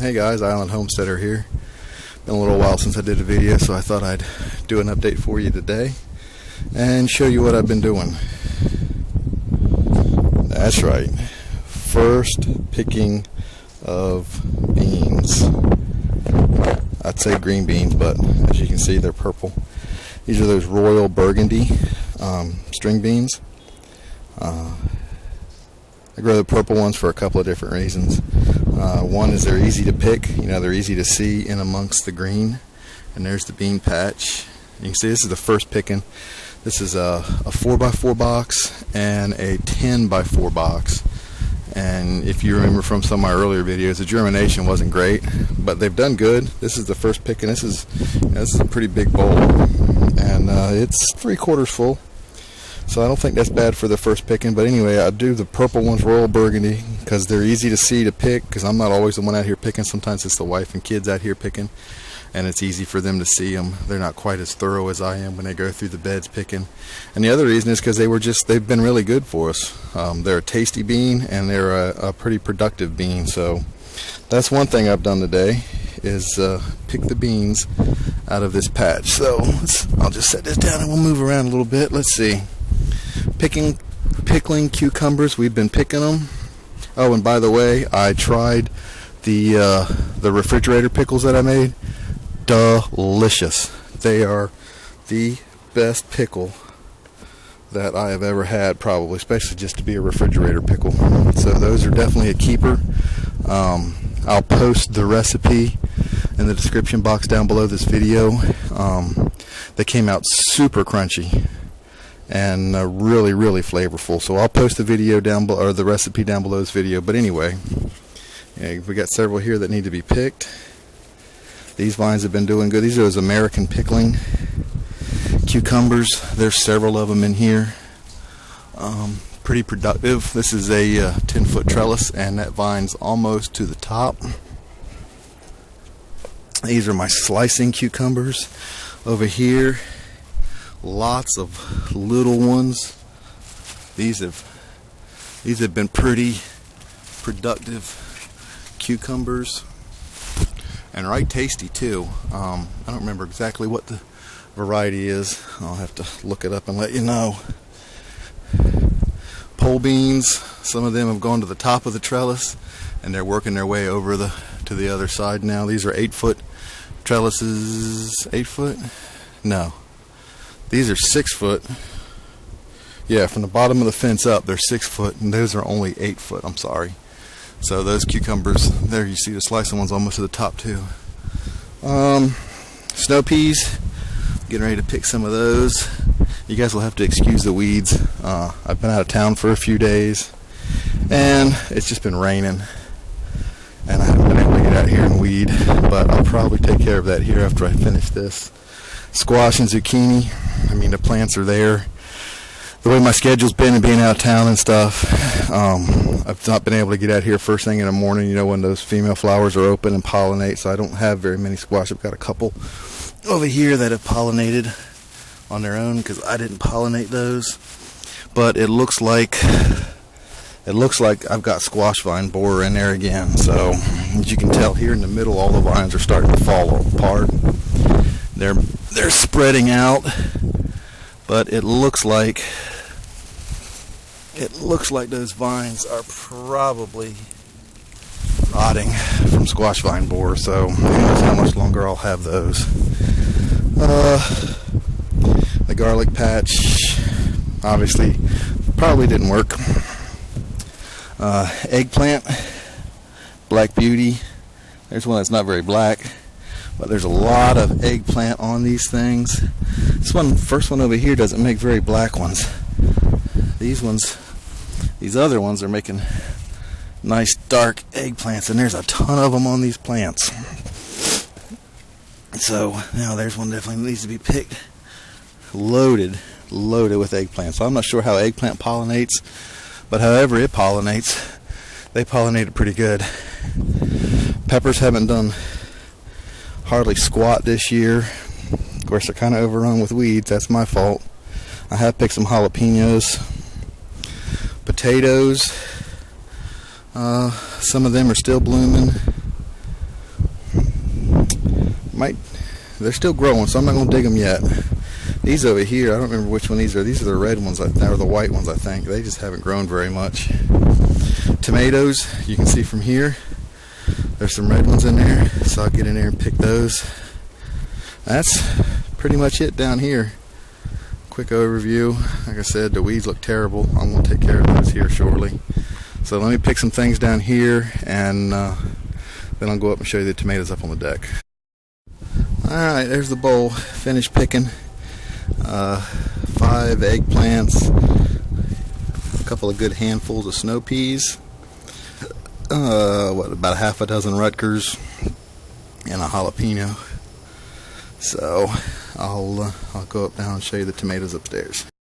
Hey guys, Island Homesteader here. Been a little while since I did a video, so I thought I'd do an update for you today and show you what I've been doing. That's right, first picking of beans. I'd say green beans, but as you can see they're purple. These are those Royal Burgundy string beans. I grow the purple ones for a couple of different reasons. One is they're easy to pick, they're easy to see in amongst the green. And there's the bean patch. You can see this is the first picking. This is a 4x4 box and a 10x4 box. And if you remember from some of my earlier videos, the germination wasn't great, but they've done good. This is the first picking. This is a pretty big bowl, and it's 3/4 full. So I don't think that's bad for the first picking. But anyway, I do the purple ones Royal Burgundy because they're easy to see to pick, because I'm not always the one out here picking. Sometimes it's the wife and kids out here picking, and it's easy for them to see them. They're not quite as thorough as I am when they go through the beds picking. And the other reason is because they've been really good for us. They're a tasty bean, and they're a pretty productive bean. So that's one thing I've done today, is pick the beans out of this patch. So I'll just set this down and we'll move around a little bit. Let's see. Pickling cucumbers. We've been picking them. Oh, and by the way, I tried the refrigerator pickles that I made. Delicious. They are the best pickle that I have ever had, probably, especially just to be a refrigerator pickle. So those are definitely a keeper. I'll post the recipe in the description box down below this video. They came out super crunchy and really, really flavorful. So I'll post the video down below, or the recipe down below this video. But anyway, we got several here that need to be picked. These vines have been doing good. These are those American pickling cucumbers. There's several of them in here. Pretty productive. This is a 10-foot trellis, and that vine's almost to the top. These are my slicing cucumbers. Over here, lots of little ones. These have been pretty productive cucumbers, and right tasty too. I don't remember exactly what the variety is. I'll have to look it up and let you know. Pole beans, some of them have gone to the top of the trellis, and they're working their way over to the other side now. These are 8-foot trellises. 8 foot? No. These are 6 foot. Yeah, from the bottom of the fence up, they're 6 foot, and those are only 8 foot. I'm sorry. So those cucumbers, there you see the slicing ones almost to the top too. Snow peas, getting ready to pick some of those. You guys will have to excuse the weeds. I've been out of town for a few days, and it's just been raining, and I haven't been able to get out here and weed, but I'll probably take care of that here after I finish this. Squash and zucchini, the plants are there. The way my schedule's been and being out of town and stuff, I've not been able to get out here first thing in the morning, when those female flowers are open and pollinate, so I don't have very many squash. I've got a couple over here that have pollinated on their own because I didn't pollinate those. But it looks like I've got squash vine borer in there again. So as you can tell here in the middle, all the vines are starting to fall apart. They're spreading out, but it looks like those vines are probably rotting from squash vine borer. So who knows how much longer I'll have those. The garlic patch obviously probably didn't work. Eggplant, Black Beauty. There's one that's not very black, but there's a lot of eggplant on these things. First one over here doesn't make very black ones. These other ones are making nice dark eggplants, and there's a ton of them on these plants. So now there's one definitely needs to be picked. Loaded with eggplant. So I'm not sure how eggplant pollinates, but however it pollinates, they pollinate it pretty good. Peppers haven't done hardly squat this year. Of course, they're kind of overrun with weeds. That's my fault. I have picked some jalapenos. Potatoes, some of them are still blooming. They're still growing, so I'm not going to dig them yet. These over here, I don't remember which one these are. These are the red ones, or the white ones, I think. They just haven't grown very much. Tomatoes, you can see from here, there's some red ones in there, so I'll get in there and pick those. That's pretty much it down here. Quick overview. Like I said, the weeds look terrible. I'm going to take care of those here shortly. So let me pick some things down here, and then I'll go up and show you the tomatoes up on the deck. Alright, there's the bowl. Finished picking. 5 eggplants, a couple of good handfuls of snow peas, about half a dozen Rutgers, and a jalapeno. So I'll go up now and show you the tomatoes upstairs.